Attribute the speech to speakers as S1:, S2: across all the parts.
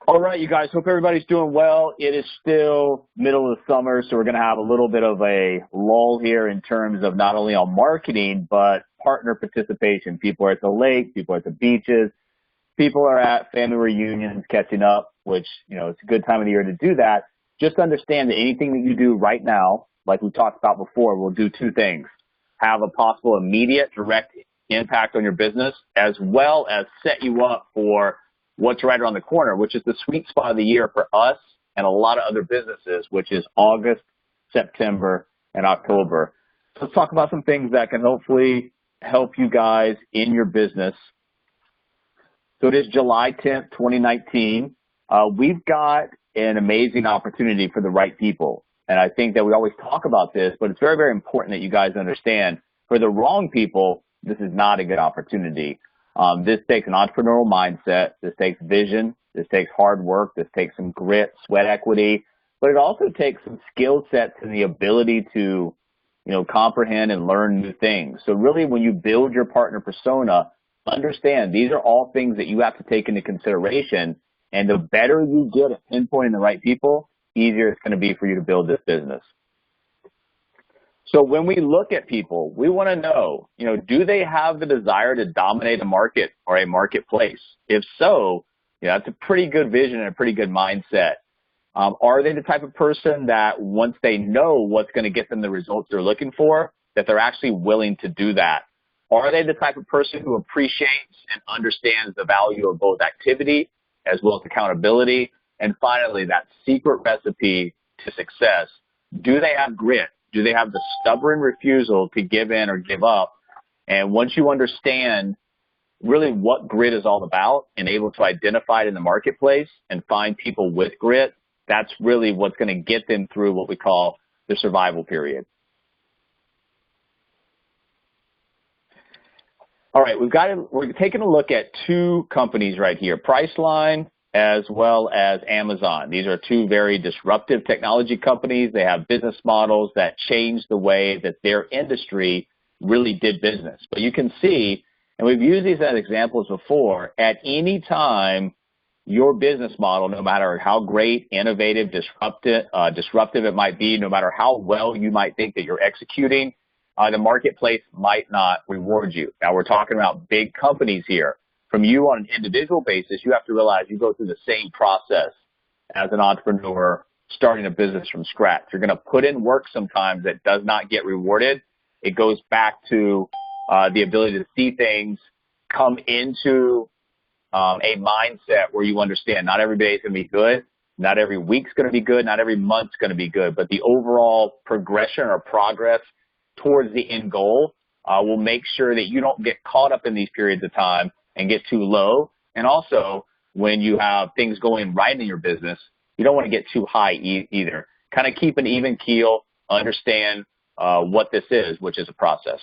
S1: All right, you guys, hope everybody's doing well. It is still middle of the summer, so we're going to have a little bit of a lull here in terms of not only on marketing, but partner participation. People are at the lake, people are at the beaches, people are at family reunions catching up, which, it's a good time of the year to do that. Just understand that anything that you do right now, like we talked about before, will do two things. Have a possible immediate direct impact on your business, as well as set you up for what's right around the corner, which is the sweet spot of the year for us and a lot of other businesses, which is August, September, and October. So let's talk about some things that can hopefully help you guys in your business. So it is July 10th, 2019. We've got an amazing opportunity for the right people. And I think that we always talk about this, but it's very, very important that you guys understand for the wrong people, this is not a good opportunity. This takes an entrepreneurial mindset. This takes vision. This takes hard work. This takes some grit, sweat equity, but it also takes some skill sets and the ability to, comprehend and learn new things. So really when you build your partner persona, understand these are all things that you have to take into consideration. And the better you get at pinpointing the right people, easier it's going to be for you to build this business. So when we look at people, we want to know, do they have the desire to dominate a market or a marketplace? If so, that's a pretty good vision and a pretty good mindset. Are they the type of person that once they know what's going to get them the results they're looking for, that they're actually willing to do that? Are they the type of person who appreciates and understands the value of both activity as well as accountability? And finally, that secret recipe to success, do they have grit? Do they have the stubborn refusal to give in or give up? And once you understand really what grit is all about and able to identify it in the marketplace and find people with grit, that's really what's going to get them through what we call the survival period. All right, we're taking a look at two companies right here, Priceline as well as Amazon. These are two very disruptive technology companies. They have business models that change the way that their industry really did business. But you can see, and we've used these as examples before, at any time, your business model, no matter how great, innovative, disruptive it might be, no matter how well you might think that you're executing, the marketplace might not reward you. Now, we're talking about big companies here. From you on an individual basis, you have to realize you go through the same process as an entrepreneur starting a business from scratch. You're going to put in work sometimes that does not get rewarded. It goes back to the ability to see things come into a mindset where you understand not every day is going to be good, not every week's going to be good, not every month's going to be good, but the overall progression or progress towards the end goal will make sure that you don't get caught up in these periods of time and get too low. And also, when you have things going right in your business, you don't want to get too high either. Kind of keep an even keel, understand what this is, which is a process.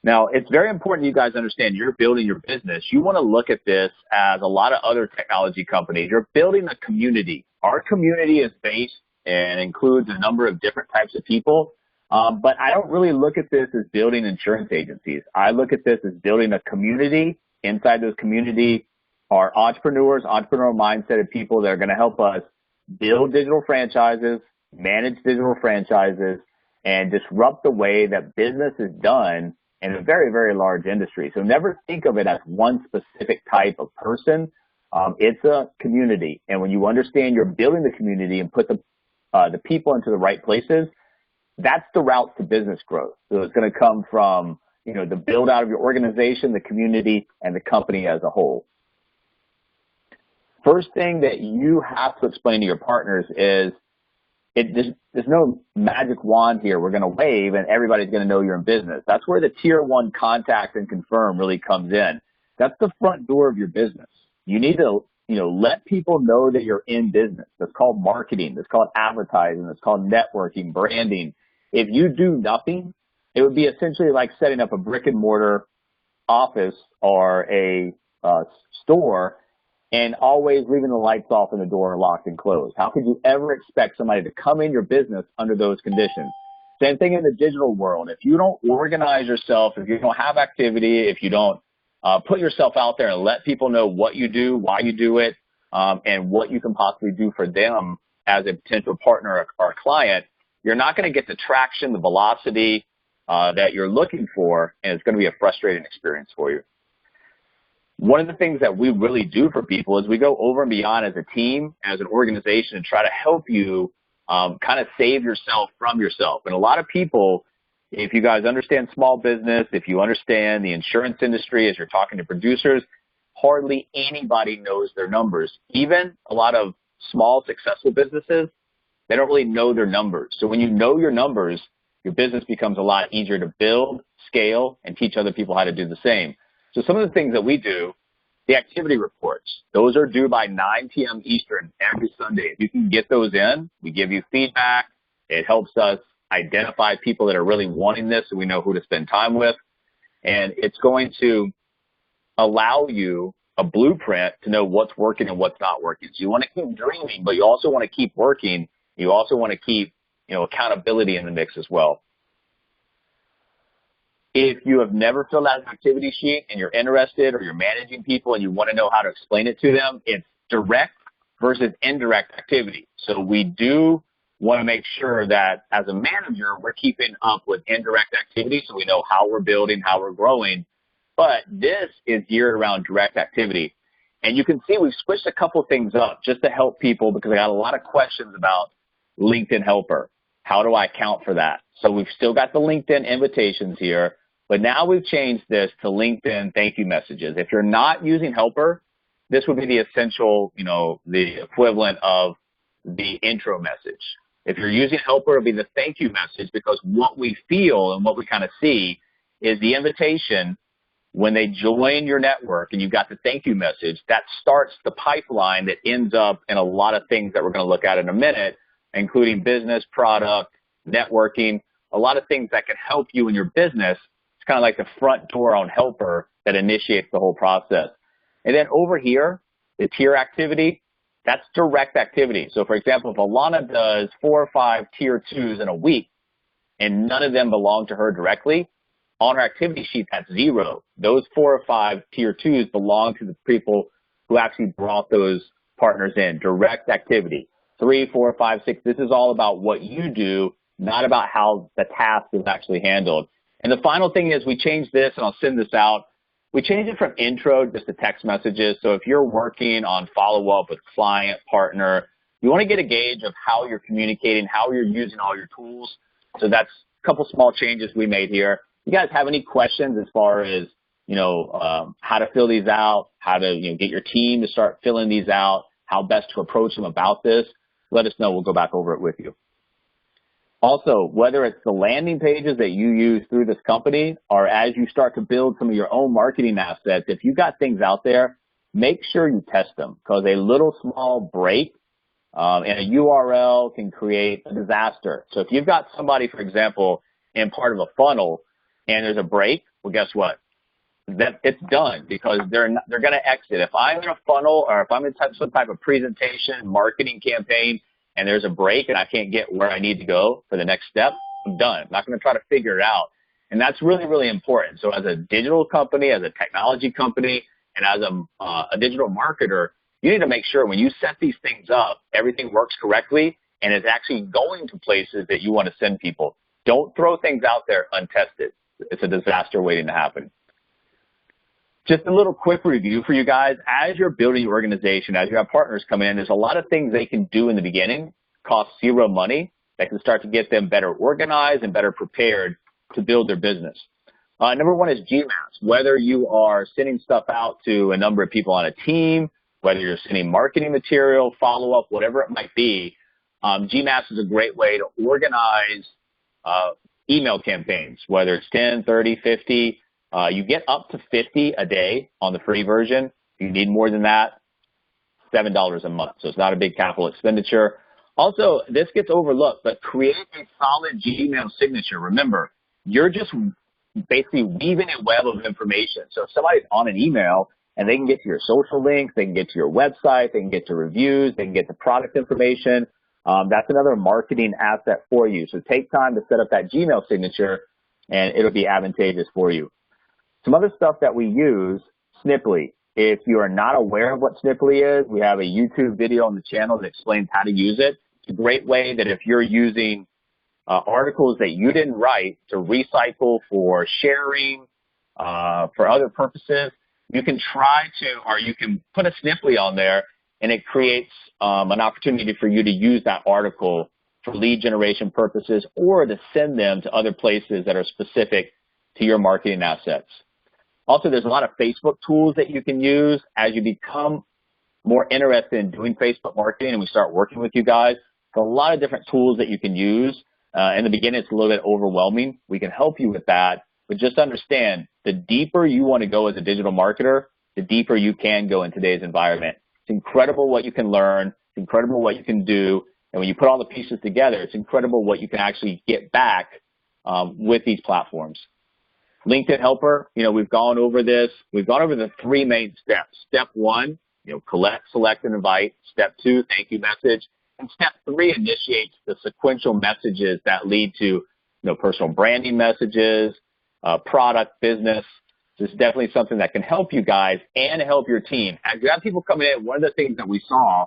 S1: Now, it's very important you guys understand you're building your business. You want to look at this as a lot of other technology companies. You're building a community. Our community is based and includes a number of different types of people. But I don't really look at this as building insurance agencies. I look at this as building a community. Inside this community are entrepreneurs, entrepreneurial mindset of people that are going to help us build digital franchises, manage digital franchises, and disrupt the way that business is done in a very, very large industry. So never think of it as one specific type of person. It's a community. And when you understand you're building the community and put the people into the right places, that's the route to business growth. So it's going to come from, the build out of your organization, the community, and the company as a whole. First thing that you have to explain to your partners is there's no magic wand here we're going to wave and everybody's going to know you're in business. That's where the tier one contact and confirm really comes in. That's the front door of your business. You need to, let people know that you're in business. That's called marketing. That's called advertising. That's called networking, branding. If you do nothing, it would be essentially like setting up a brick and mortar office or a store and always leaving the lights off and the door locked and closed. How could you ever expect somebody to come in your business under those conditions? Same thing in the digital world. If you don't organize yourself, if you don't have activity, if you don't put yourself out there and let people know what you do, why you do it, and what you can possibly do for them as a potential partner or client, you're not going to get the traction, the velocity that you're looking for, and it's going to be a frustrating experience for you. One of the things that we really do for people is we go over and beyond as a team, as an organization, and try to help you kind of save yourself from yourself. And a lot of people, if you guys understand small business, if you understand the insurance industry as you're talking to producers, hardly anybody knows their numbers. Even a lot of small, successful businesses, they don't really know their numbers. So when you know your numbers, your business becomes a lot easier to build, scale, and teach other people how to do the same. So some of the things that we do, the activity reports, those are due by 9 p.m. Eastern every Sunday. If you can get those in, we give you feedback. It helps us identify people that are really wanting this so we know who to spend time with. And it's going to allow you a blueprint to know what's working and what's not working. So you want to keep dreaming, but you also want to keep working. You also want to keep, accountability in the mix as well. If you have never filled out an activity sheet and you're interested, or you're managing people and you want to know how to explain it to them, it's direct versus indirect activity. So we do want to make sure that as a manager, we're keeping up with indirect activity so we know how we're building, how we're growing. But this is geared around direct activity. And you can see we've switched a couple things up just to help people, because I got a lot of questions about LinkedIn Helper. How do I account for that? So we've still got the LinkedIn invitations here, but now we've changed this to LinkedIn thank you messages. If you're not using Helper, this would be the essential, the equivalent of the intro message. If you're using Helper, it'll be the thank you message, because what we feel and what we kind of see is the invitation when they join your network and you've got the thank you message, that starts the pipeline that ends up in a lot of things that we're going to look at in a minute, including business, product, networking, a lot of things that can help you in your business. It's kind of like the front door on Helper that initiates the whole process. And then over here, the tier activity, that's direct activity. So, for example, if Alana does 4 or 5 tier 2s in a week and none of them belong to her directly, on her activity sheet, that's 0. Those 4 or 5 tier 2s belong to the people who actually brought those partners in. Direct activity. 3, 4, 5, 6. This is all about what you do, not about how the task is actually handled. And the final thing is we changed this, and I'll send this out. We changed it from intro just to text messages. So if you're working on follow-up with client, partner, you want to get a gauge of how you're communicating, how you're using all your tools. So that's a couple small changes we made here. You guys have any questions as far as, how to fill these out, how to get your team to start filling these out, how best to approach them about this, let us know. We'll go back over it with you. Also, whether it's the landing pages that you use through this company, or as you start to build some of your own marketing assets, if you've got things out there, make sure you test them, because a little small break in a URL can create a disaster. So if you've got somebody, for example, in part of a funnel and there's a break, well, guess what? That it's done, because they're going to exit. If I'm in a funnel, or if I'm in some type of presentation, marketing campaign, and there's a break and I can't get where I need to go for the next step, I'm done. I'm not going to try to figure it out. And that's really, really important. So as a digital company, as a technology company, and as a digital marketer, you need to make sure when you set these things up, everything works correctly and is actually going to places that you want to send people. Don't throw things out there untested. It's a disaster waiting to happen. Just a little quick review for you guys. As you're building your organization, as you have partners coming in, there's a lot of things they can do in the beginning, cost 0 money, that can start to get them better organized and better prepared to build their business. Number one is GMAS. Whether you are sending stuff out to a number of people on a team, whether you're sending marketing material, follow-up, whatever it might be, GMAS is a great way to organize email campaigns, whether it's 10, 30, 50. You get up to 50 a day on the free version. If you need more than that, $7 a month. So it's not a big capital expenditure. Also, this gets overlooked, but create a solid Gmail signature. Remember, you're just basically weaving a web of information. So if somebody's on an email and they can get to your social links, they can get to your website, they can get to reviews, they can get to product information, that's another marketing asset for you. So take time to set up that Gmail signature, and it'll be advantageous for you. Some other stuff that we use Sniply. If you are not aware of what Sniply is, we have a YouTube video on the channel that explains how to use it. It's a great way that if you're using articles that you didn't write to recycle for sharing, for other purposes, you can you can put a Sniply on there, and it creates an opportunity for you to use that article for lead generation purposes or to send them to other places that are specific to your marketing assets. Also, there's a lot of Facebook tools that you can use as you become more interested in doing Facebook marketing and we start working with you guys. There's a lot of different tools that you can use. In the beginning, it's a little bit overwhelming. We can help you with that, but just understand the deeper you want to go as a digital marketer, the deeper you can go in today's environment. It's incredible what you can learn. It's incredible what you can do. And when you put all the pieces together, it's incredible what you can actually get back with these platforms. LinkedIn Helper, we've gone over this. We've gone over the 3 main steps. Step 1, collect, select, and invite. Step 2, thank you message. And step 3 initiates the sequential messages that lead to personal branding messages, product, business. This is definitely something that can help you guys and help your team. As you have people coming in, one of the things that we saw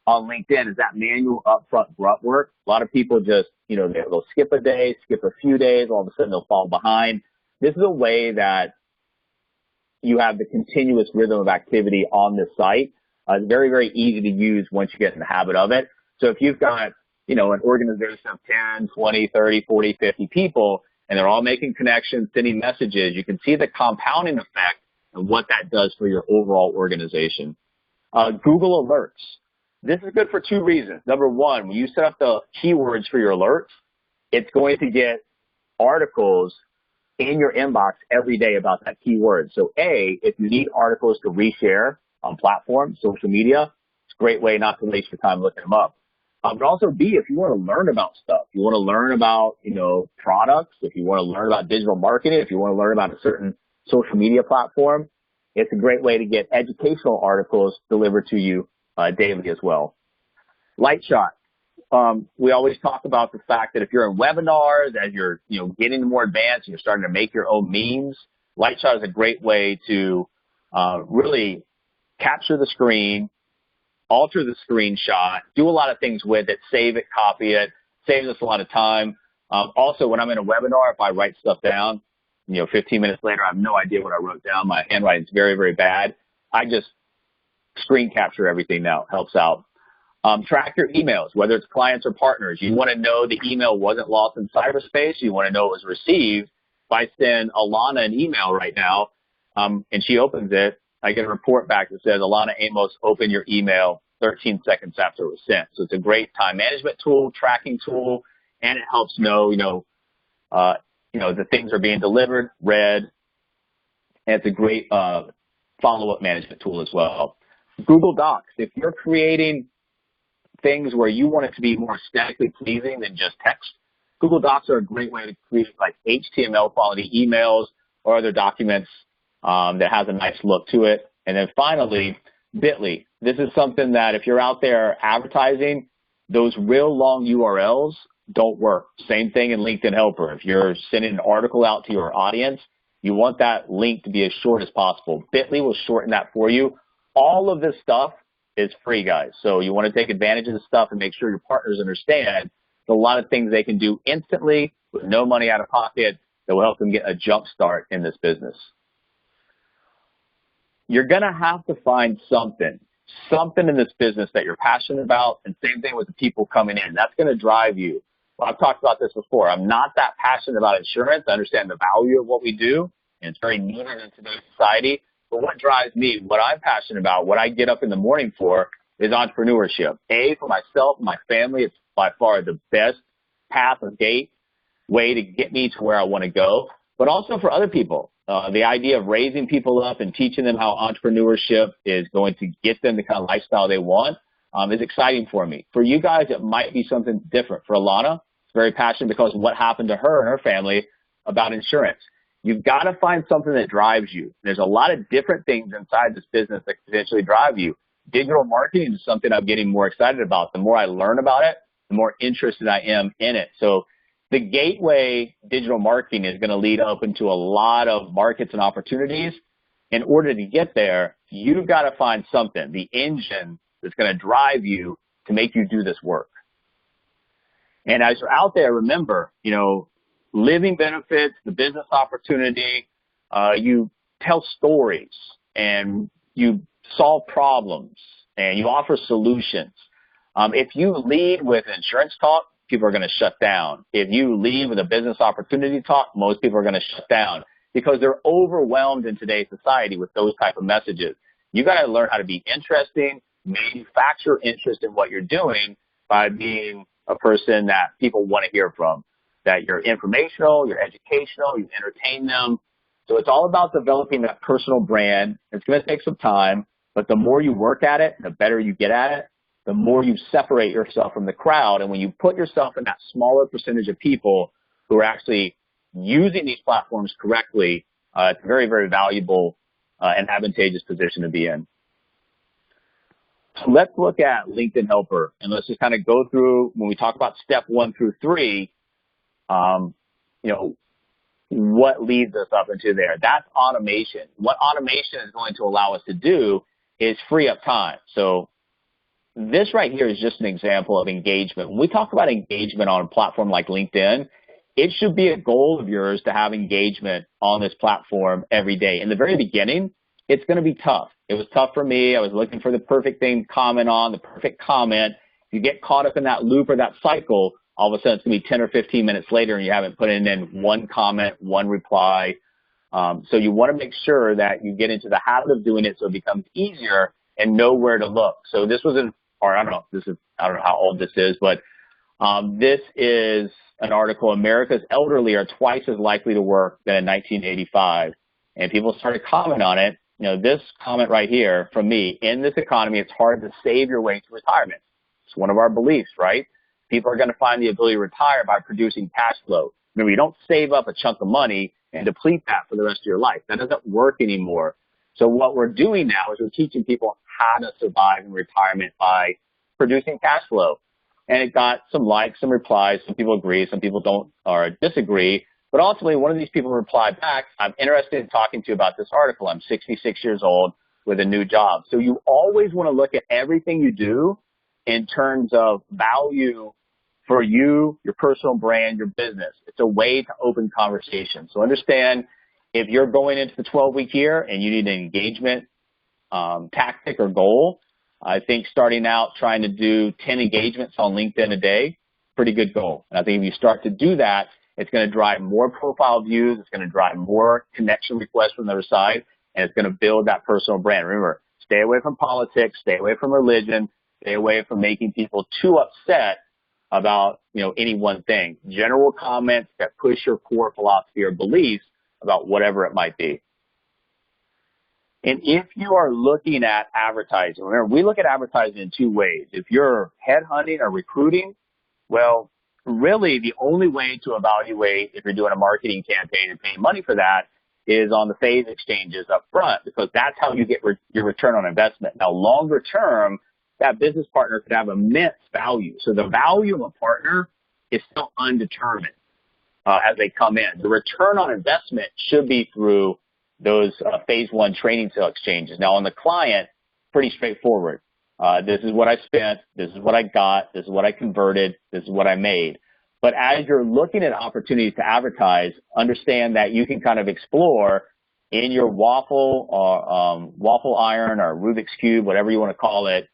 S1: on LinkedIn is that manual upfront grunt work. A lot of people just, they'll skip a day, skip a few days, all of a sudden they'll fall behind. This is a way that you have the continuous rhythm of activity on this site. It's very, very easy to use once you get in the habit of it. So if you've got, an organization of 10, 20, 30, 40, 50 people, and they're all making connections, sending messages, you can see the compounding effect and what that does for your overall organization. Google Alerts. This is good for 2 reasons. Number 1, when you set up the keywords for your alerts, it's going to get articles in your inbox every day about that keyword. So A, if you need articles to reshare on platforms, social media, it's a great way not to waste your time looking them up. But also B, if you want to learn about stuff, you want to learn about, products, if you want to learn about digital marketing, if you want to learn about a certain social media platform, it's a great way to get educational articles delivered to you daily as well. Lightshot. We always talk about the fact that if you're in webinars, as you're, getting more advanced and you're starting to make your own memes, Lightshot is a great way to really capture the screen, alter the screenshot, do a lot of things with it, save it, copy it, saves us a lot of time. Also, when I'm in a webinar, if I write stuff down, 15 minutes later, I have no idea what I wrote down. My handwriting's very, very bad. I just screen capture everything now. Helps out. Track your emails, whether it's clients or partners. You want to know the email wasn't lost in cyberspace. You want to know it was received. If I send Alana an email right now and she opens it, I get a report back that says, Alana Amos, open your email 13 seconds after it was sent. So it's a great time management tool, tracking tool, and it helps know, the things are being delivered, read, and it's a great follow-up management tool as well. Google Docs. If you're creating things where you want it to be more aesthetically pleasing than just text, Google Docs are a great way to create like HTML quality emails or other documents that has a nice look to it. And then finally, Bitly. This is something that if you're out there advertising, those real long URLs don't work. Same thing in LinkedIn Helper. If you're sending an article out to your audience, you want that link to be as short as possible. Bitly will shorten that for you. All of this stuff is free, guys. So you want to take advantage of this stuff and make sure your partners understand there's a lot of things they can do instantly with no money out of pocket that will help them get a jump start in this business. You're going to have to find something in this business that you're passionate about, and same thing with the people coming in. That's going to drive you. Well, I've talked about this before. I'm not that passionate about insurance. I understand the value of what we do, and it's very needed in today's society. But what drives me, what I'm passionate about, what I get up in the morning for is entrepreneurship. For myself and my family, it's by far the best path or way to get me to where I want to go, but also for other people. The idea of raising people up and teaching them how entrepreneurship is going to get them the kind of lifestyle they want is exciting for me. For you guys, it might be something different. For Alana, it's very passionate because of what happened to her and her family about insurance. You've got to find something that drives you. There's a lot of different things inside this business that can potentially drive you. Digital marketing is something I'm getting more excited about. The more I learn about it, the more interested I am in it. So the gateway digital marketing is going to lead up into a lot of markets and opportunities. In order to get there, you've got to find something, the engine that's going to drive you to make you do this work. And as you're out there, remember, living benefits, the business opportunity, you tell stories and you solve problems and you offer solutions. If you lead with insurance talk, people are going to shut down. If you lead with a business opportunity talk, most people are going to shut down because they're overwhelmed in today's society with those type of messages. You got to learn how to be interesting, manufacture interest in what you're doing by being a person that people want to hear from, that you're informational, you're educational, you entertain them. So it's all about developing that personal brand. It's going to take some time, but the more you work at it, the better you get at it, the more you separate yourself from the crowd. And when you put yourself in that smaller percentage of people who are actually using these platforms correctly, it's a very, very valuable and advantageous position to be in. So let's look at LinkedIn Helper, and let's just kind of go through, when we talk about step 1 through 3, what leads us up into there. That's automation. What automation is going to allow us to do is free up time. So this right here is just an example of engagement. When we talk about engagement on a platform like LinkedIn, it should be a goal of yours to have engagement on this platform every day. In the very beginning, it's going to be tough. It was tough for me. I was looking for the perfect thing to comment on, the perfect comment. If you get caught up in that loop or that cycle, all of a sudden it's going to be 10 or 15 minutes later and you haven't put in one comment, one reply. So you want to make sure that you get into the habit of doing it so it becomes easier and know where to look. So this was I don't know how old this is, but this is an article, America's elderly are twice as likely to work than in 1985. And people started commenting on it. This comment right here from me, in this economy, it's hard to save your way to retirement. It's one of our beliefs, right? People are going to find the ability to retire by producing cash flow. Remember, you don't save up a chunk of money and deplete that for the rest of your life. That doesn't work anymore. So what we're doing now is we're teaching people how to survive in retirement by producing cash flow. And it got some likes, some replies. Some people agree, some people don't or disagree. But ultimately, one of these people replied back, I'm interested in talking to you about this article. I'm 66 years old with a new job. So you always want to look at everything you do in terms of value for you, your personal brand, your business. It's a way to open conversation. So understand, if you're going into the 12-week year and you need an engagement tactic or goal, I think starting out trying to do 10 engagements on LinkedIn a day, pretty good goal. And I think if you start to do that, it's going to drive more profile views. It's going to drive more connection requests from the other side, and it's going to build that personal brand. Remember, stay away from politics, stay away from religion, stay away from making people too upset about, any one thing. General comments that push your core philosophy or beliefs about whatever it might be. And if you are looking at advertising, remember, we look at advertising in two ways. If you're headhunting or recruiting, well, really the only way to evaluate if you're doing a marketing campaign and paying money for that is on the phase exchanges up front, because that's how you get your return on investment. Now, longer term, that business partner could have immense value. So the value of a partner is still undetermined as they come in. The return on investment should be through those phase 1 training sale exchanges. Now, on the client, pretty straightforward. This is what I spent. This is what I got. This is what I converted. This is what I made. But as you're looking at opportunities to advertise, understand that you can kind of explore in your waffle iron or Rubik's Cube, whatever you want to call it.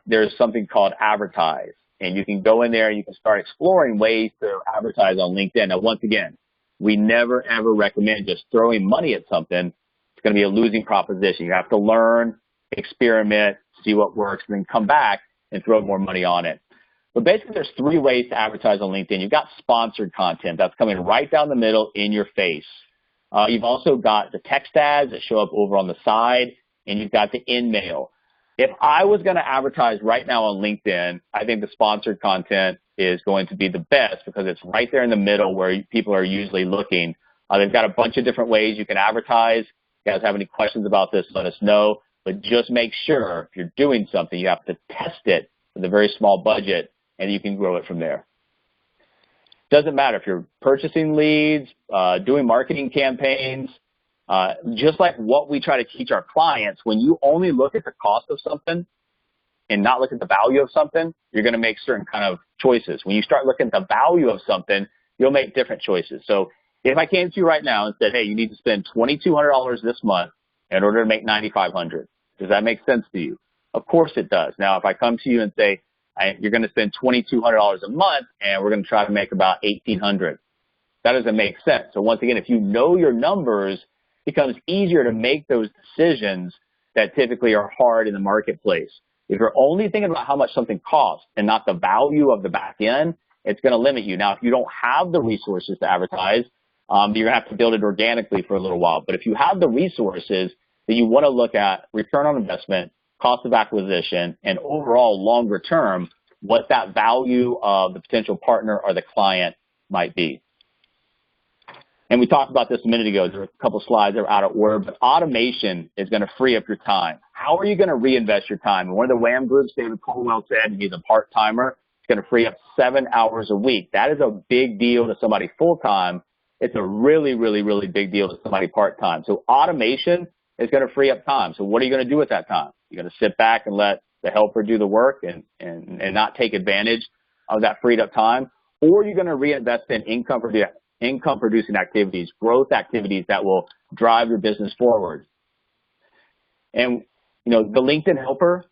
S1: There's something called advertise. And you can go in there and you can start exploring ways to advertise on LinkedIn. Now, once again, we never, ever recommend just throwing money at something. It's going to be a losing proposition. You have to learn, experiment, see what works, and then come back and throw more money on it. But basically, there's 3 ways to advertise on LinkedIn. You've got sponsored content. That's coming right down the middle in your face. You've also got the text ads that show up over on the side, and you've got the in-mail. If I was going to advertise right now on LinkedIn, I think the sponsored content is going to be the best because it's right there in the middle where people are usually looking. They've got a bunch of different ways you can advertise. If you guys have any questions about this, let us know. But just make sure if you're doing something, you have to test it with a very small budget, and you can grow it from there. Doesn't matter if you're purchasing leads, doing marketing campaigns. just like what we try to teach our clients, when you only look at the cost of something and not look at the value of something, you're going to make certain kind of choices. When you start looking at the value of something, you'll make different choices. So if I came to you right now and said, hey, you need to spend $2,200 this month in order to make $9,500, does that make sense to you? Of course it does. Now, if I come to you and say, you're going to spend $2,200 a month and we're going to try to make about $1,800, that doesn't make sense. So once again, if you know your numbers, it becomes easier to make those decisions that typically are hard in the marketplace. If you're only thinking about how much something costs and not the value of the back end, it's going to limit you. Now, if you don't have the resources to advertise, you're going to have to build it organically for a little while. But if you have the resources, then you want to look at return on investment, cost of acquisition, and overall longer term, what that value of the potential partner or the client might be. And we talked about this a minute ago. There were a couple slides that are out of order, but automation is going to free up your time. How are you going to reinvest your time? And one of the WHAM groups, David Colwell said, he's a part-timer. It's going to free up 7 hours a week. That is a big deal to somebody full-time. It's a really, really, really big deal to somebody part-time. So automation is going to free up time. So what are you going to do with that time? You're going to sit back and let the helper do the work and not take advantage of that freed up time? Or you're going to reinvest in income-producing activities, growth activities that will drive your business forward. And, you know, the LinkedIn helper,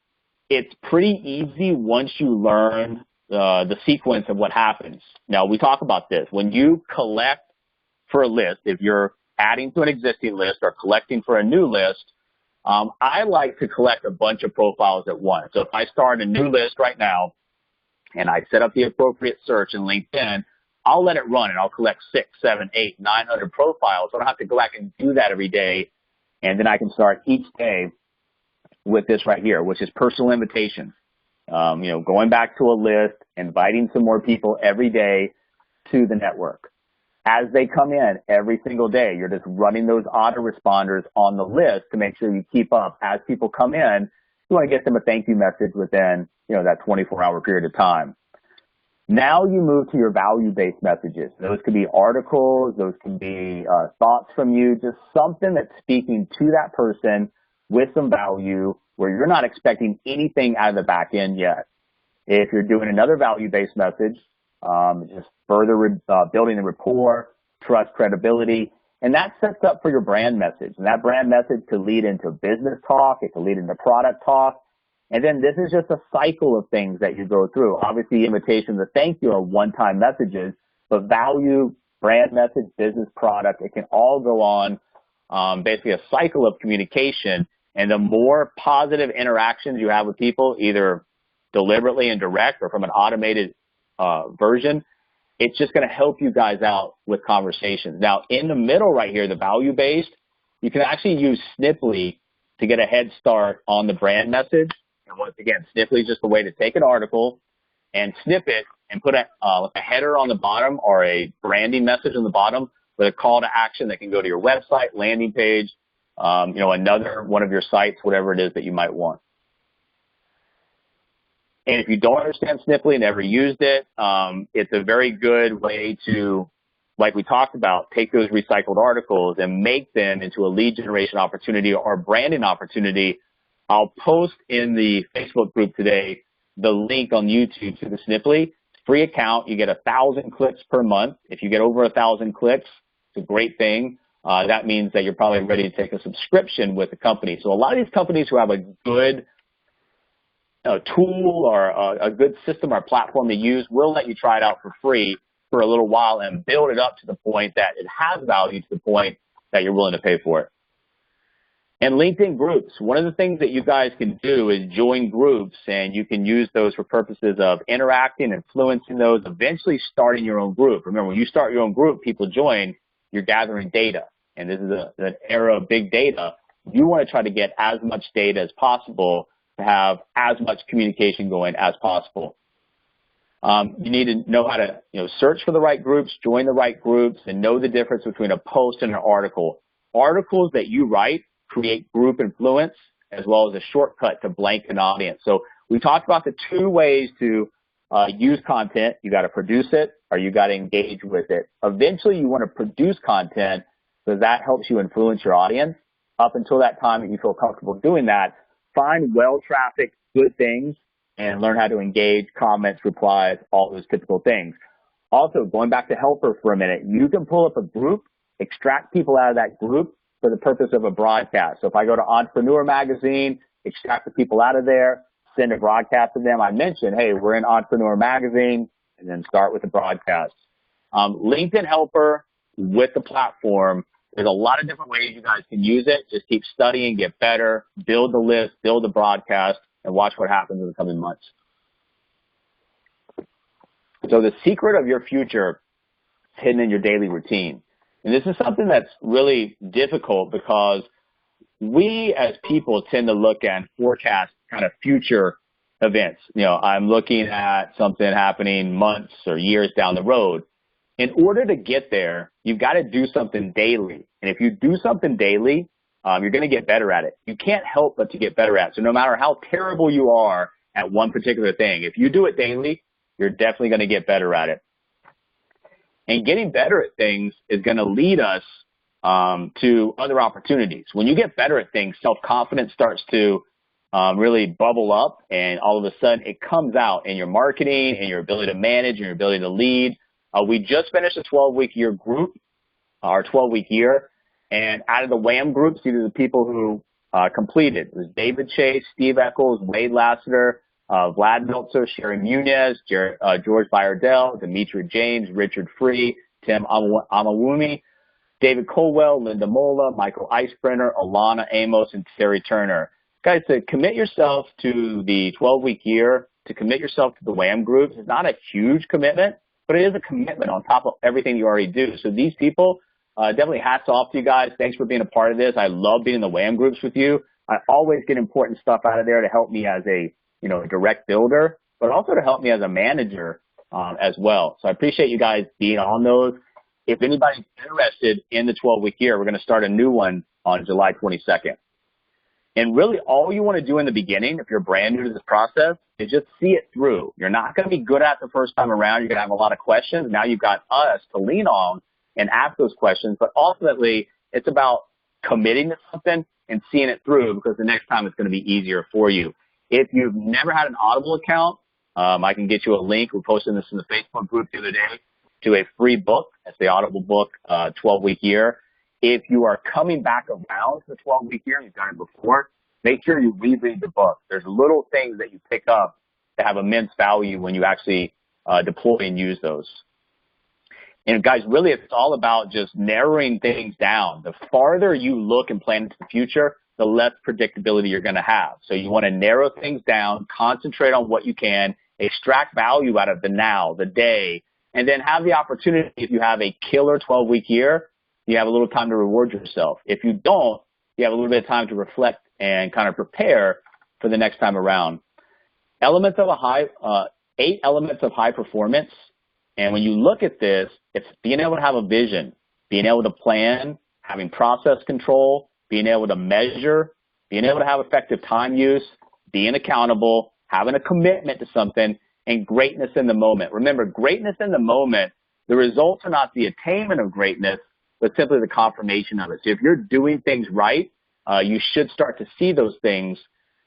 S1: it's pretty easy once you learn the sequence of what happens. Now, we talk about this. When you collect for a list, if you're adding to an existing list or collecting for a new list, I like to collect a bunch of profiles at once. So if I start a new list right now and I set up the appropriate search in LinkedIn, I'll let it run and I'll collect 6, 7, 8, 900 profiles. So I don't have to go back and do that every day. And then I can start each day with this right here, which is personal invitations. You know, going back to a list, inviting some more people every day to the network. As they come in every single day, you're just running those autoresponders on the list to make sure you keep up. As people come in, you want to get them a thank you message within, you know, that 24-hour period of time. Now you move to your value-based messages. Those could be articles, those can be thoughts from you, just something that's speaking to that person with some value where you're not expecting anything out of the back end yet. If you're doing another value-based message, just further building the rapport, trust, credibility, and that sets up for your brand message. And that brand message could lead into business talk, it could lead into product talk, and then this is just a cycle of things that you go through. Obviously, invitations to thank you are one-time messages, but value, brand message, business product, it can all go on basically a cycle of communication. And the more positive interactions you have with people, either deliberately and direct or from an automated version, it's just going to help you guys out with conversations. Now, in the middle right here, the value-based, you can actually use Snipply to get a head start on the brand message. And once again, Snipply is just a way to take an article and snip it and put a header on the bottom or a branding message on the bottom with a call to action that can go to your website, landing page, you know, another one of your sites, whatever it is that you might want. And if you don't understand Snipply, never used it, it's a very good way to, like we talked about, take those recycled articles and make them into a lead generation opportunity or branding opportunity. I'll post in the Facebook group today the link on YouTube to the Snipply. Free account. You get 1,000 clicks per month. If you get over 1,000 clicks, it's a great thing. That means that you're probably ready to take a subscription with the company. So a lot of these companies who have a good tool or a good system or platform to use will let you try it out for free for a little while and build it up to the point that it has value to the point that you're willing to pay for it. And LinkedIn groups, one of the things that you guys can do is join groups, and you can use those for purposes of interacting, influencing those, eventually starting your own group. Remember, when you start your own group, people join, you're gathering data. And this is an era of big data. You want to try to get as much data as possible to have as much communication going as possible. You need to know how to, search for the right groups, join the right groups, and know the difference between a post and an article. Articles that you write create group influence as well as a shortcut to blank an audience. So we talked about the two ways to use content. You got to produce it or you got to engage with it. Eventually you want to produce content because that helps you influence your audience. Up until that time that you feel comfortable doing that, find well-trafficked, good things and learn how to engage, comments, replies, all those typical things. Also, going back to Helper for a minute, you can pull up a group, extract people out of that group for the purpose of a broadcast. So if I go to Entrepreneur Magazine, extract the people out of there, send a broadcast to them. I mentioned, hey, we're in Entrepreneur Magazine, and then start with the broadcast. LinkedIn Helper with the platform, there's a lot of different ways you guys can use it. Just keep studying, get better, build the list, build the broadcast, and watch what happens in the coming months. So the secret of your future is hidden in your daily routine. And this is something that's really difficult because we as people tend to look and forecast kind of future events. You know, I'm looking at something happening months or years down the road. In order to get there, you've got to do something daily. And if you do something daily, you're going to get better at it. You can't help but to get better at it. So no matter how terrible you are at one particular thing, if you do it daily, you're definitely going to get better at it. And getting better at things is going to lead us to other opportunities. When you get better at things, self-confidence starts to really bubble up, and all of a sudden it comes out in your marketing and your ability to manage and your ability to lead. We just finished a 12-week year group, our 12-week year, and out of the WHAM groups, these are the people who completed. It was David Chase, Steve Eccles, Wade Lassiter, Vlad Meltzer, Sherry Munez, George Bayardell, Demetri James, Richard Free, Tim Amawumi, David Colwell, Linda Mola, Michael Eisbrenner, Alana Amos, and Terry Turner. Guys, to commit yourself to the 12-week year, to commit yourself to the WHAM groups is not a huge commitment, but it is a commitment on top of everything you already do. So these people, definitely hats off to you guys. Thanks for being a part of this. I love being in the WHAM groups with you. I always get important stuff out of there to help me as a direct builder, but also to help me as a manager as well. So I appreciate you guys being on those. If anybody's interested in the 12-week year, we're going to start a new one on July 22nd. And really all you want to do in the beginning, if you're brand new to this process, is just see it through. You're not going to be good at it the first time around. You're going to have a lot of questions. Now you've got us to lean on and ask those questions. But ultimately, it's about committing to something and seeing it through, because the next time it's going to be easier for you. If you've never had an Audible account, I can get you a link. We're posting this in the Facebook group the other day to a free book. That's the Audible book, 12-week year. If you are coming back around to the 12-week year and you've done it before, make sure you reread the book. There's little things that you pick up that have immense value when you actually deploy and use those. And guys, really it's all about just narrowing things down. The farther you look and plan into the future, the less predictability you're going to have. So you want to narrow things down, concentrate on what you can, extract value out of the now, the day, and then have the opportunity, if you have a killer 12-week year, you have a little time to reward yourself. If you don't, you have a little bit of time to reflect and kind of prepare for the next time around. 8 elements of high performance. And when you look at this, it's being able to have a vision, being able to plan, having process control, being able to measure, being able to have effective time use, being accountable, having a commitment to something, and greatness in the moment. Remember, greatness in the moment, the results are not the attainment of greatness, but simply the confirmation of it. So if you're doing things right, you should start to see those things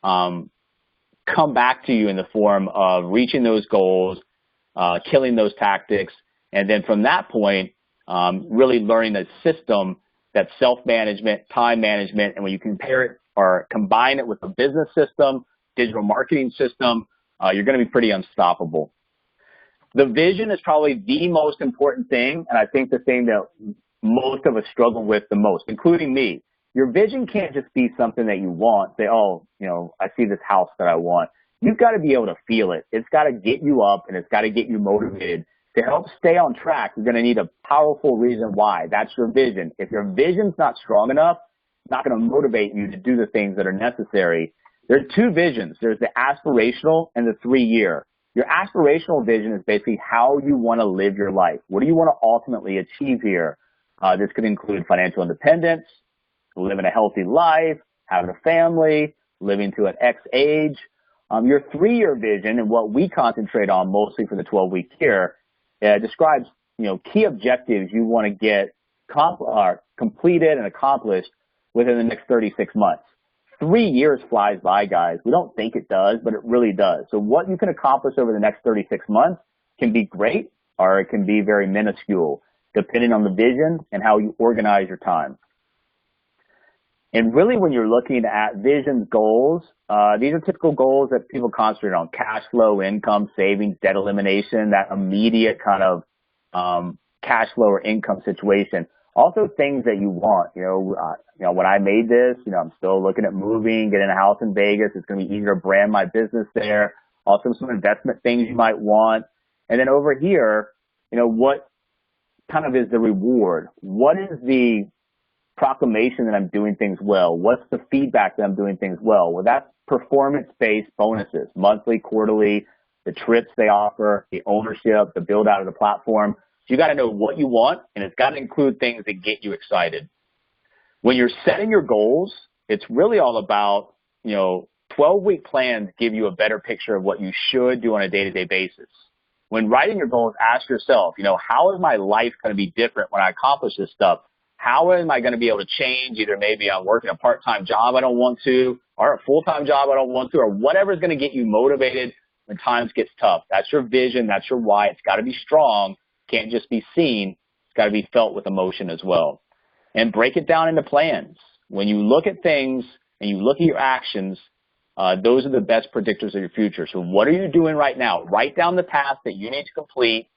S1: come back to you in the form of reaching those goals, killing those tactics, and then from that point, really learning a system that's self-management, time management, and when you compare it or combine it with a business system, digital marketing system, you're going to be pretty unstoppable. The vision is probably the most important thing, and I think the thing that most of us struggle with the most, including me. Your vision can't just be something that you want. Say, oh, I see this house that I want. You've got to be able to feel it. It's got to get you up, and it's got to get you motivated. To help stay on track, you're going to need a powerful reason why. That's your vision. If your vision's not strong enough, it's not going to motivate you to do the things that are necessary. There are two visions. There's the aspirational and the 3-year. Your aspirational vision is basically how you want to live your life. What do you want to ultimately achieve here? This could include financial independence, living a healthy life, having a family, living to an X age. Your 3-year vision, and what we concentrate on mostly for the 12-week year, describes key objectives you want to get completed and accomplished within the next 36 months. 3 years flies by, guys. We don't think it does, but it really does. So what you can accomplish over the next 36 months can be great, or it can be very minuscule, depending on the vision and how you organize your time. And really, when you're looking at vision goals, these are typical goals that people concentrate on: cash flow, income, savings, debt elimination, that immediate kind of cash flow or income situation. Also things that you want. When I made this, I'm still looking at moving, getting a house in Vegas. It's going to be easier to brand my business there. Also some investment things you might want. And then over here, what kind of is the reward? What is the proclamation that I'm doing things well? What's the feedback that I'm doing things well? Well, that's performance-based bonuses, monthly, quarterly, the trips they offer, the ownership, the build out of the platform. So you got to know what you want, and it's got to include things that get you excited. When you're setting your goals, it's really all about, 12-week plans give you a better picture of what you should do on a day-to-day basis. When writing your goals, ask yourself, how is my life going to be different when I accomplish this stuff? How am I going to be able to change? Either maybe I'm working a part-time job I don't want to, or a full-time job I don't want to, or whatever is going to get you motivated when times gets tough. That's your vision. That's your why. It's got to be strong. Can't just be seen. It's got to be felt with emotion as well. And break it down into plans. When you look at things and you look at your actions, those are the best predictors of your future. So what are you doing right now? Write down the tasks that you need to complete,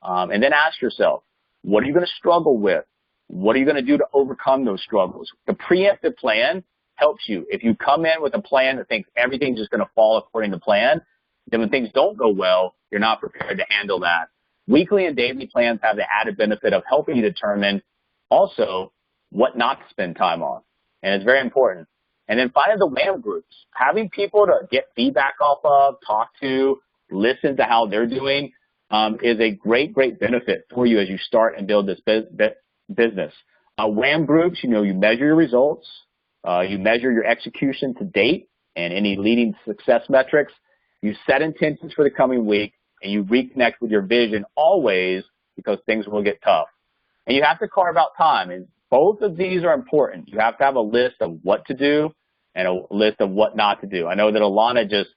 S1: and then ask yourself, what are you going to struggle with? What are you going to do to overcome those struggles? The preemptive plan helps you. If you come in with a plan that thinks everything's just going to fall according to plan, then when things don't go well, you're not prepared to handle that. Weekly and daily plans have the added benefit of helping you determine also what not to spend time on. And it's very important. And then finding the WHAM groups, having people to get feedback off of, talk to, listen to how they're doing, is a great, great benefit for you as you start and build this business. WHAM groups, you measure your results, you measure your execution to date and any leading success metrics. You set intentions for the coming week, and you reconnect with your vision always, because things will get tough. And you have to carve out time, and both of these are important. You have to have a list of what to do and a list of what not to do. I know that Alana just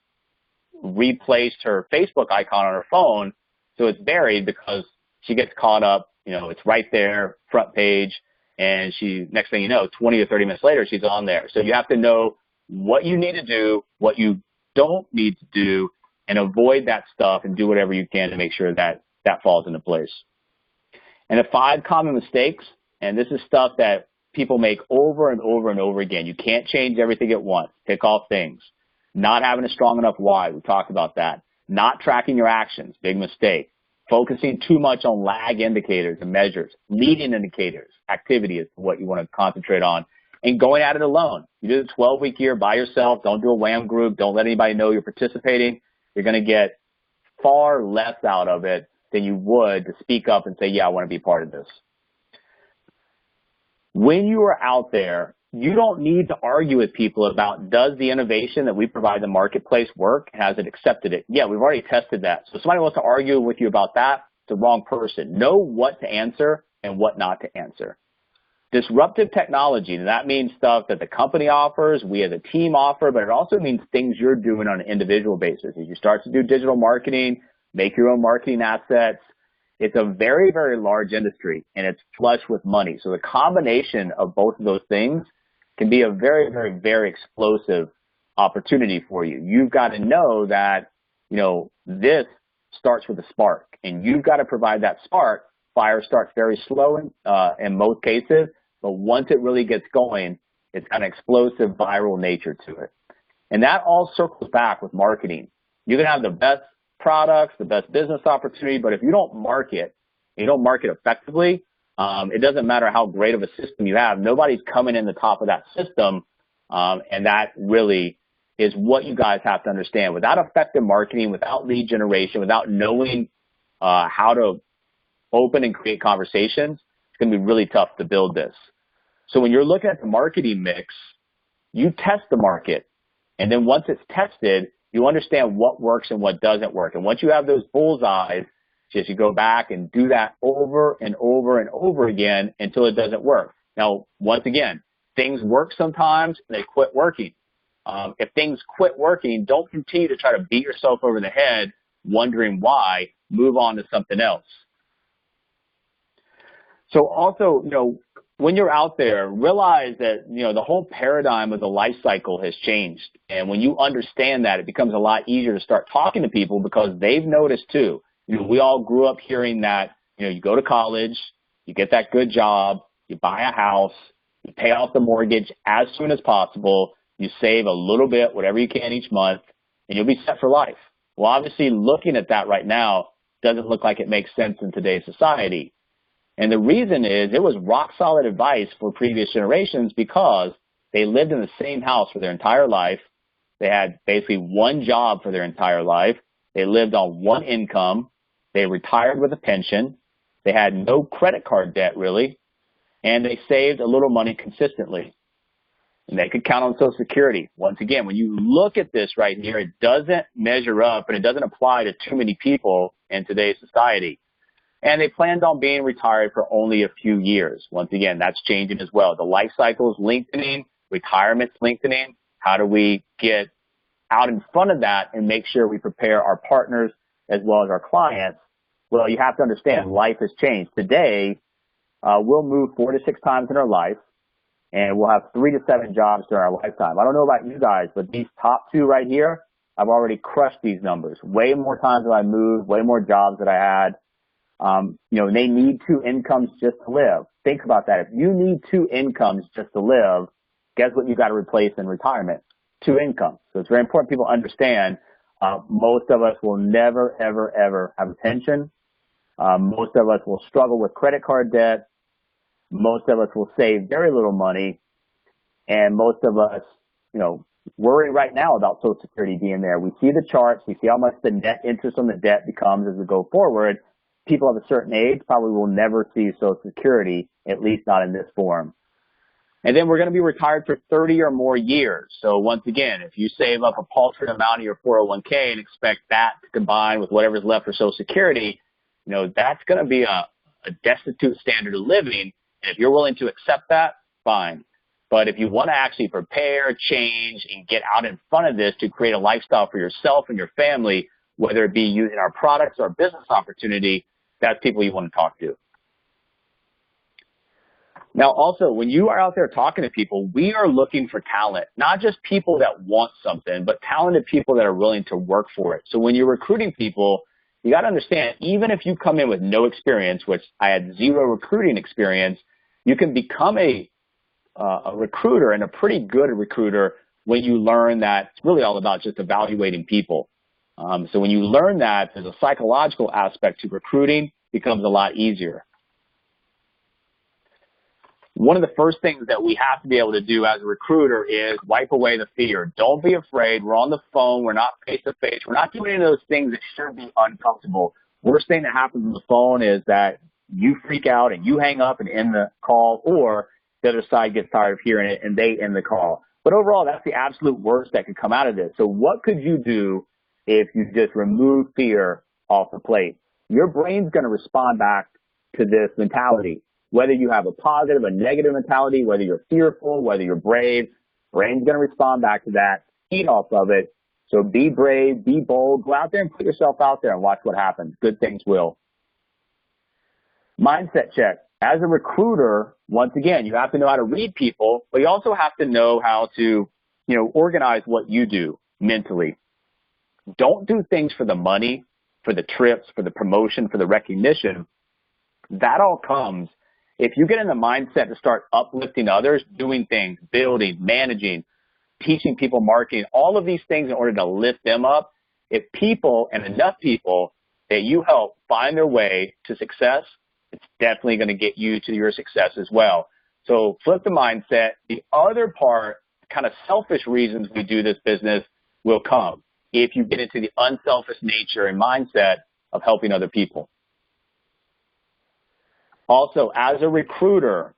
S1: replaced her Facebook icon on her phone, so it's buried because she gets caught up. It's right there, front page, and next thing you know, 20 or 30 minutes later, she's on there. So you have to know what you need to do, what you don't need to do, and avoid that stuff and do whatever you can to make sure that that falls into place. And the 5 common mistakes, and this is stuff that people make over and over and over again. You can't change everything at once. Pick off things. Not having a strong enough why. We talked about that. Not tracking your actions. Big mistake. Focusing too much on lag indicators and measures. Leading indicators. Activity is what you want to concentrate on. And going at it alone. You do the 12-week year by yourself. Don't do a WHAM group. Don't let anybody know you're participating. You're going to get far less out of it than you would to speak up and say, yeah, I want to be part of this. When you are out there, you don't need to argue with people about, does the innovation that we provide in the marketplace work? Has it accepted it? Yeah, we've already tested that. So if somebody wants to argue with you about that, it's the wrong person. Know what to answer and what not to answer. Disruptive technology, and that means stuff that the company offers, we as a team offer, but it also means things you're doing on an individual basis. As you start to do digital marketing, make your own marketing assets, it's a very, very large industry, and it's flush with money. So the combination of both of those things can be a very, very, very explosive opportunity for you. You've got to know that, this starts with a spark, and you've got to provide that spark. Fire starts very slow in most cases, but once it really gets going, it's got an explosive viral nature to it. And that all circles back with marketing. You can have the best products, the best business opportunity, but if you don't market, effectively, it doesn't matter how great of a system you have. Nobody's coming in the top of that system, and that really is what you guys have to understand. Without effective marketing, without lead generation, without knowing how to open and create conversations, it's going to be really tough to build this. So when you're looking at the marketing mix, you test the market, and then once it's tested, you understand what works and what doesn't work. And once you have those bullseyes, Just you go back and do that over and over and over again until it doesn't work. Now, once again, things work sometimes and they quit working. If things quit working, don't continue to try to beat yourself over the head wondering why. Move on to something else. So also, when you're out there, realize that, the whole paradigm of the life cycle has changed. And when you understand that, it becomes a lot easier to start talking to people because they've noticed too. We all grew up hearing that, you go to college, you get that good job, you buy a house, you pay off the mortgage as soon as possible, you save a little bit, whatever you can each month, and you'll be set for life. Well, obviously, looking at that right now doesn't look like it makes sense in today's society. And the reason is it was rock solid advice for previous generations because they lived in the same house for their entire life. They had basically one job for their entire life. They lived on one income. They retired with a pension. They had no credit card debt really. And they saved a little money consistently. And they could count on Social Security. Once again, when you look at this right here, it doesn't measure up and it doesn't apply to too many people in today's society. And they planned on being retired for only a few years. Once again, that's changing as well. The life cycle is lengthening, retirement's lengthening. How do we get out in front of that and make sure we prepare our partners as well as our clients? Well, you have to understand life has changed. Today, we'll move 4 to 6 times in our life, and we'll have 3 to 7 jobs during our lifetime. I don't know about you guys, but these top 2 right here, I've already crushed these numbers. Way more times than I moved, way more jobs that I had. They need 2 incomes just to live. Think about that. If you need 2 incomes just to live, guess what you got to replace in retirement? 2 incomes. So it's very important people understand most of us will never, ever, ever have a pension. Most of us will struggle with credit card debt. Most of us will save very little money. And most of us, worry right now about Social Security being there. We see the charts. We see how much the net interest on the debt becomes as we go forward. People of a certain age probably will never see Social Security, at least not in this form. And then we're going to be retired for 30 or more years. So once again, if you save up a paltry amount of your 401k and expect that to combine with whatever's left for Social Security, that's going to be a destitute standard of living. And if you're willing to accept that, fine. But if you want to actually prepare, change, and get out in front of this to create a lifestyle for yourself and your family, whether it be using our products or business opportunity, that's people you want to talk to. Now, also, when you are out there talking to people, we are looking for talent, not just people that want something, but talented people that are willing to work for it. So when you're recruiting people, you got to understand, even if you come in with no experience, which I had 0 recruiting experience, you can become a recruiter and a pretty good recruiter when you learn that it's really all about just evaluating people. So when you learn that, there's a psychological aspect to recruiting, becomes a lot easier. One of the first things that we have to be able to do as a recruiter is wipe away the fear. Don't be afraid. We're on the phone. We're not face-to-face. We're not doing any of those things that should be uncomfortable. Worst thing that happens on the phone is that you freak out and you hang up and end the call, or the other side gets tired of hearing it and they end the call. But overall, that's the absolute worst that could come out of this. So what could you do if you just remove fear off the plate? Your brain's going to respond back to this mentality. Whether you have a positive, a negative mentality, whether you're fearful, whether you're brave, brain's going to respond back to that, feed off of it. So be brave, be bold, go out there and put yourself out there and watch what happens. Good things will. Mindset check. As a recruiter, once again, you have to know how to read people, but you also have to know how to, organize what you do mentally. Don't do things for the money, for the trips, for the promotion, for the recognition. That all comes if you get in the mindset to start uplifting others, doing things, building, managing, teaching people marketing, all of these things in order to lift them up. If people and enough people that you help find their way to success, it's definitely going to get you to your success as well. So flip the mindset. The other part, kind of selfish reasons we do this business will come if you get into the unselfish nature and mindset of helping other people. Also, as a recruiter,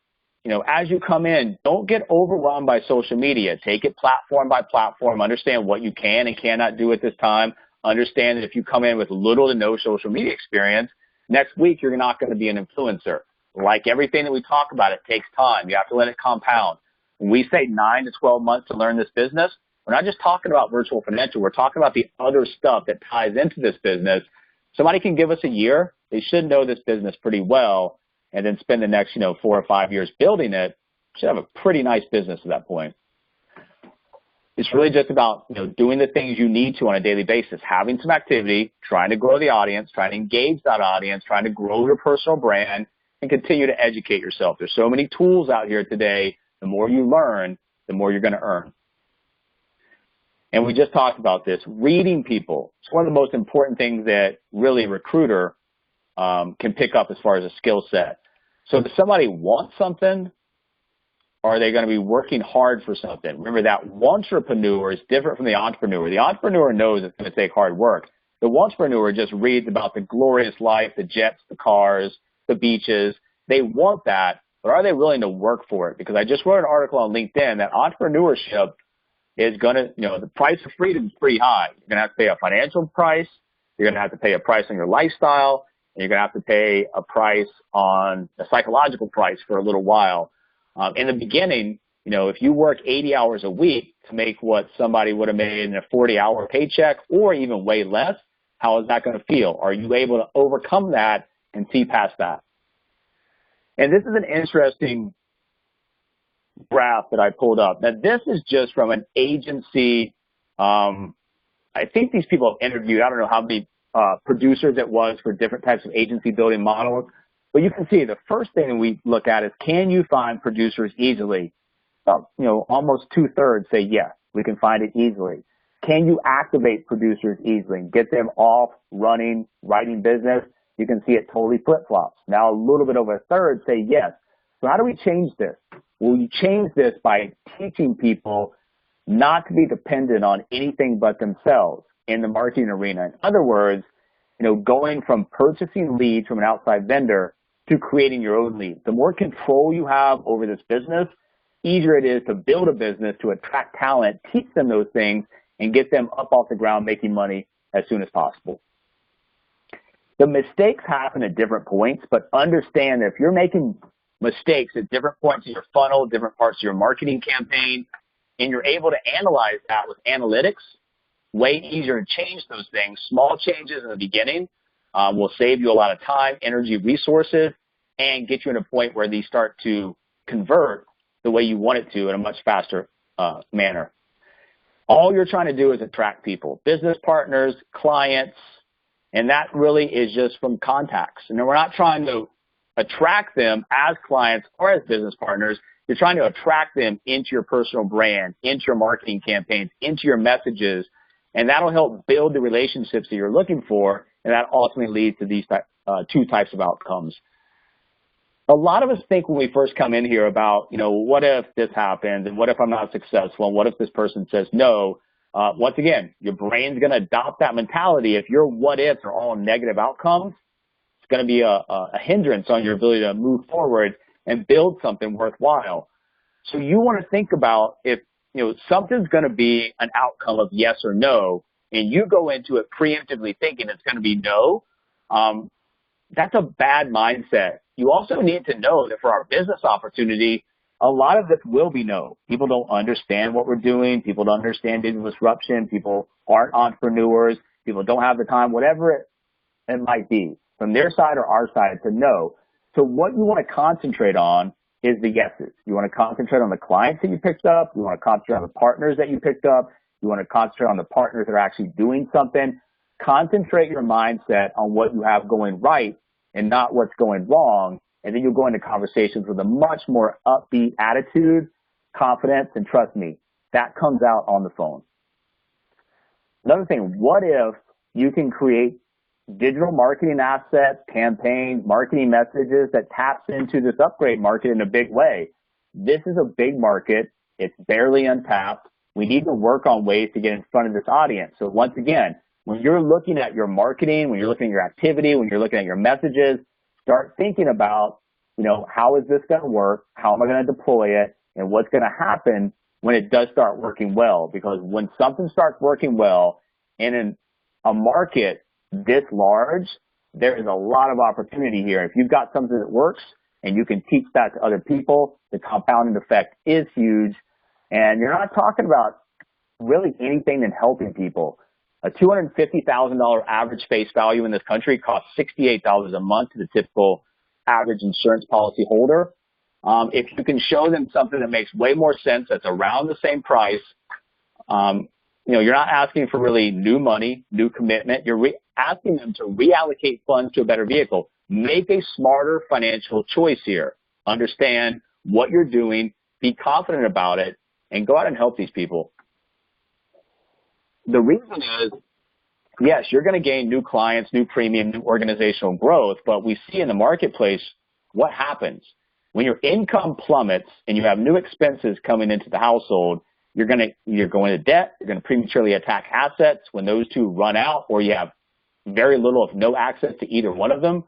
S1: as you come in, don't get overwhelmed by social media. Take it platform by platform. Understand what you can and cannot do at this time. Understand that if you come in with little to no social media experience, Next week, you're not going to be an influencer. Like everything that we talk about, it takes time. You have to let it compound. When we say 9 to 12 months to learn this business, we're not just talking about virtual financial. We're talking about the other stuff that ties into this business. Somebody can give us a year. They should know this business pretty well and then spend the next, 4 or 5 years building it. Should have a pretty nice business at that point. It's really just about, doing the things you need to on a daily basis, having some activity, trying to grow the audience, trying to engage that audience, trying to grow your personal brand, and continue to educate yourself. There's so many tools out here today. The more you learn, the more you're going to earn. And we just talked about this. Reading people. It's one of the most important things that really a recruiter can pick up as far as a skill set. So does somebody want something, or are they going to be working hard for something? Remember that entrepreneur is different from the entrepreneur. The entrepreneur knows it's going to take hard work. The entrepreneur just reads about the glorious life, the jets, the cars, the beaches. They want that, but are they willing to work for it? Because I just wrote an article on LinkedIn that entrepreneurship is going to, the price of freedom is pretty high. You're going to have to pay a financial price. You're going to have to pay a price on your lifestyle. And you're going to have to pay a price on a psychological price for a little while. In the beginning, if you work 80 hours a week to make what somebody would have made in a 40-hour paycheck or even way less, how is that going to feel? Are you able to overcome that and see past that? And this is an interesting graph that I pulled up. Now, this is just from an agency. I think these people have interviewed, I don't know how many producers it was for different types of agency building models. But you can see the first thing we look at is, can you find producers easily? Almost 2/3 say yes, we can find it easily. Can you activate producers easily and get them off running, writing business? You can see it totally flip-flops. Now a little bit over 1/3 say yes. So how do we change this? Well, you change this by teaching people not to be dependent on anything but themselves in the marketing arena. In other words, going from purchasing leads from an outside vendor to creating your own leads. The more control you have over this business, easier it is to build a business, to attract talent, teach them those things, and get them up off the ground making money as soon as possible. The mistakes happen at different points, but understand that if you're making mistakes at different points in your funnel, different parts of your marketing campaign, and you're able to analyze that with analytics, way easier to change those things. Small changes in the beginning will save you a lot of time, energy, resources, and get you in a point where these start to convert the way you want it to in a much faster manner. All you're trying to do is attract people, business partners, clients, and that really is just from contacts. And we're not trying to attract them as clients or as business partners. You're trying to attract them into your personal brand, into your marketing campaigns, into your messages, and that'll help build the relationships that you're looking for, and that ultimately leads to these two types of outcomes. A lot of us think when we first come in here about, what if this happens, and what if I'm not successful, and what if this person says no? Once again, your brain's going to adopt that mentality. If your what ifs are all negative outcomes, it's going to be a hindrance on your ability to move forward and build something worthwhile. So you want to think about if, something's going to be an outcome of yes or no, and you go into it preemptively thinking it's going to be no, that's a bad mindset. You also need to know that for our business opportunity, a lot of this will be no. People don't understand what we're doing. People don't understand digital disruption. People aren't entrepreneurs. People don't have the time, whatever it might be, from their side or our side, to know. So what you want to concentrate on is the yeses. You want to concentrate on the clients that you picked up. You want to concentrate on the partners that you picked up. You want to concentrate on the partners that are actually doing something. Concentrate your mindset on what you have going right and not what's going wrong. And then you'll go into conversations with a much more upbeat attitude, confidence, and trust me, that comes out on the phone. Another thing, what if you can create digital marketing assets, campaigns, marketing messages that taps into this upgrade market in a big way? This is a big market. It's barely untapped. We need to work on ways to get in front of this audience. So once again, when you're looking at your marketing, when you're looking at your activity, when you're looking at your messages, start thinking about, how is this going to work? How am I going to deploy it? And what's going to happen when it does start working well? Because when something starts working well and in a market this large, there is a lot of opportunity here. If you've got something that works and you can teach that to other people, the compounding effect is huge. And you're not talking about really anything than helping people. A $250,000 average face value in this country costs $68 a month to the typical average insurance policy holder. If you can show them something that makes way more sense, that's around the same price, you're not asking for really new money, new commitment. You're asking them to reallocate funds to a better vehicle. Make a smarter financial choice here. Understand what you're doing, be confident about it, and go out and help these people. The reason is, yes, you're going to gain new clients, new premium, new organizational growth, but we see in the marketplace what happens. When your income plummets and you have new expenses coming into the household, you're going to debt, you're going to prematurely attack assets. When those two run out or you have very little if no access to either one of them,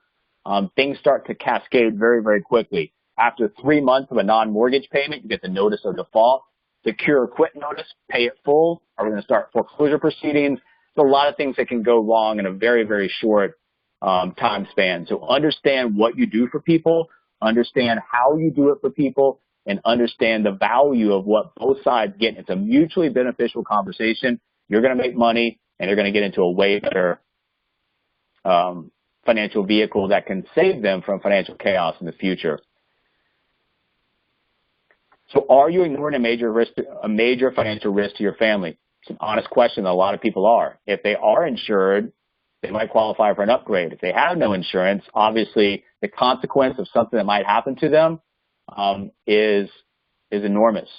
S1: things start to cascade very, very quickly. After 3 months of a non-mortgage payment, you get the notice of default, secure or quit notice, pay it full. Are we going to start foreclosure proceedings? There's a lot of things that can go wrong in a very, very short time span. So understand what you do for people, understand how you do it for people, and understand the value of what both sides get. It's a mutually beneficial conversation. You're going to make money, and you're going to get into a way better financial vehicle that can save them from financial chaos in the future. So are you ignoring a major financial risk to your family? It's an honest question that a lot of people are. If they are insured, they might qualify for an upgrade. If they have no insurance, obviously the consequence of something that might happen to them is enormous.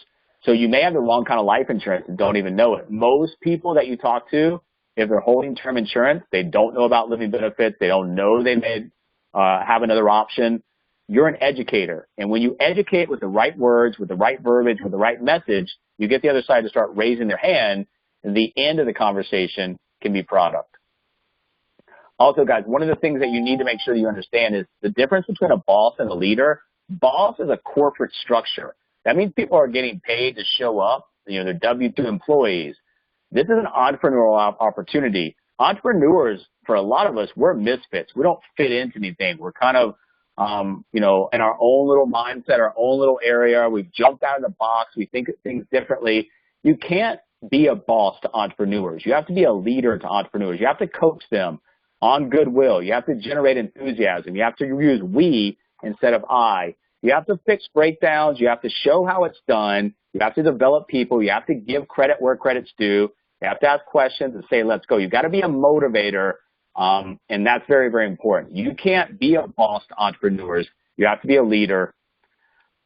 S1: So you may have the wrong kind of life insurance and don't even know it. Most people that you talk to, if they're holding term insurance, they don't know about living benefits. They don't know they may have another option. You're an educator. And when you educate with the right words, with the right verbiage, with the right message, you get the other side to start raising their hand, and the end of the conversation can be product. Also, guys, one of the things that you need to make sure that you understand is the difference between a boss and a leader. Boss is a corporate structure. That means people are getting paid to show up. They're W-2 employees. This is an entrepreneurial opportunity. Entrepreneurs, for a lot of us, we're misfits. We don't fit into anything. We're kind of in our own little mindset, our own little area. We've jumped out of the box. We think of things differently. You can't be a boss to entrepreneurs. You have to be a leader to entrepreneurs. You have to coach them on goodwill. You have to generate enthusiasm. You have to use we instead of I. You have to fix breakdowns. You have to show how it's done. You have to develop people. You have to give credit where credit's due. You have to ask questions and say, let's go. You've got to be a motivator. And that's very, very important. You can't be a boss to entrepreneurs. You have to be a leader.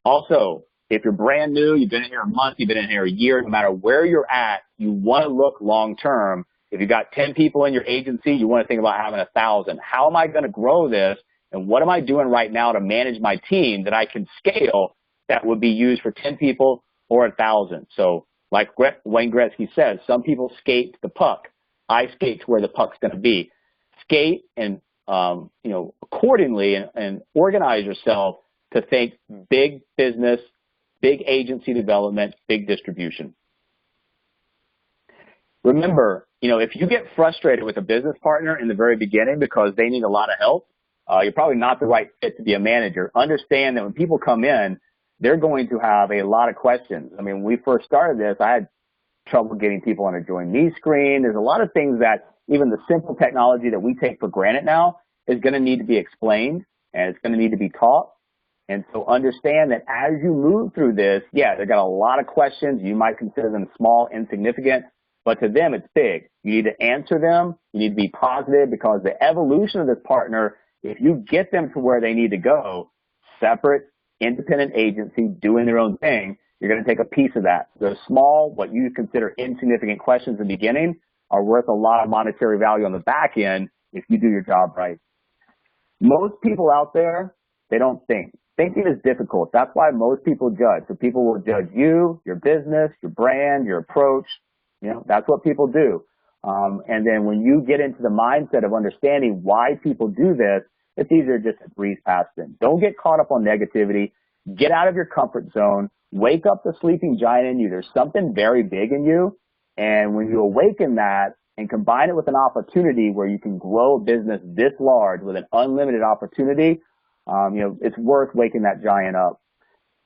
S1: Also, if you're brand new, you've been in here a month, you've been in here a year, no matter where you're at, you want to look long term. If you've got 10 people in your agency, you want to think about having 1,000. How am I going to grow this? And what am I doing right now to manage my team that I can scale that would be used for 10 people or 1,000? So like Wayne Gretzky says, some people skate to the puck. I skate to where the puck's going to be. Skate and, accordingly and organize yourself to think big business, big agency development, big distribution. Remember, if you get frustrated with a business partner in the very beginning because they need a lot of help, you're probably not the right fit to be a manager. Understand that when people come in, they're going to have a lot of questions. I mean, when we first started this, I had trouble getting people on a Join Me screen. There's a lot of things that even the simple technology that we take for granted now is going to need to be explained, and it's going to need to be taught. And so understand that as you move through this, they've got a lot of questions. You might consider them small, insignificant, but to them, it's big. You need to answer them. You need to be positive because the evolution of this partner, if you get them to where they need to go, separate, independent agency, doing their own thing, you're going to take a piece of that. Those small, what you consider insignificant questions in the beginning are worth a lot of monetary value on the back end if you do your job right. Most people out there, they don't think. Thinking is difficult. That's why most people judge. So people will judge you, your business, your brand, your approach. That's what people do. And then when you get into the mindset of understanding why people do this, it's easier just to breeze past them. Don't get caught up on negativity. Get out of your comfort zone. Wake up the sleeping giant in you. There's something very big in you. And when you awaken that, and combine it with an opportunity where you can grow a business this large with an unlimited opportunity, it's worth waking that giant up.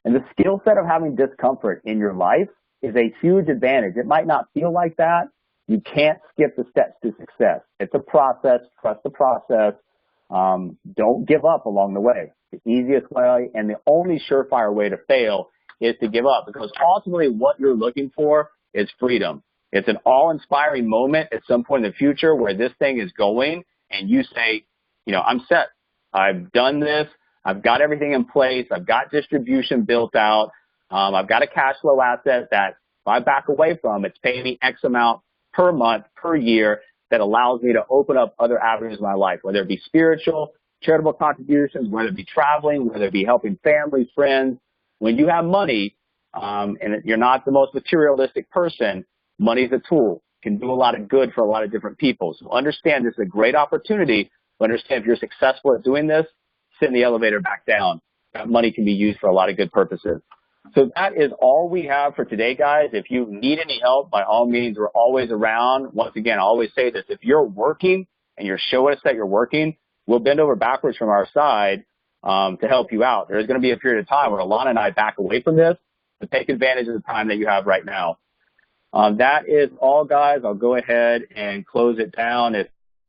S1: And the skill set of having discomfort in your life is a huge advantage. It might not feel like that. You can't skip the steps to success. It's a process. Trust the process. Don't give up along the way. The easiest way and the only surefire way to fail is to give up, because ultimately what you're looking for is freedom. It's an awe-inspiring moment at some point in the future where this thing is going and you say, I'm set. I've done this. I've got everything in place. I've got distribution built out. I've got a cash flow asset that if I back away from, it's paying me X amount per month, per year, that allows me to open up other avenues of my life, whether it be spiritual, charitable contributions, whether it be traveling, whether it be helping family, friends. When you have money, and you're not the most materialistic person, money is a tool. It can do a lot of good for a lot of different people. So understand this is a great opportunity, but understand if you're successful at doing this, send the elevator back down. That money can be used for a lot of good purposes. So that is all we have for today, guys. If you need any help, by all means, we're always around. Once again, I always say this. If you're working and you're showing us that you're working, we'll bend over backwards from our side to help you out. There's going to be a period of time where Alana and I back away from this to take advantage of the time that you have right now. That is all, guys. I'll go ahead and close it down. If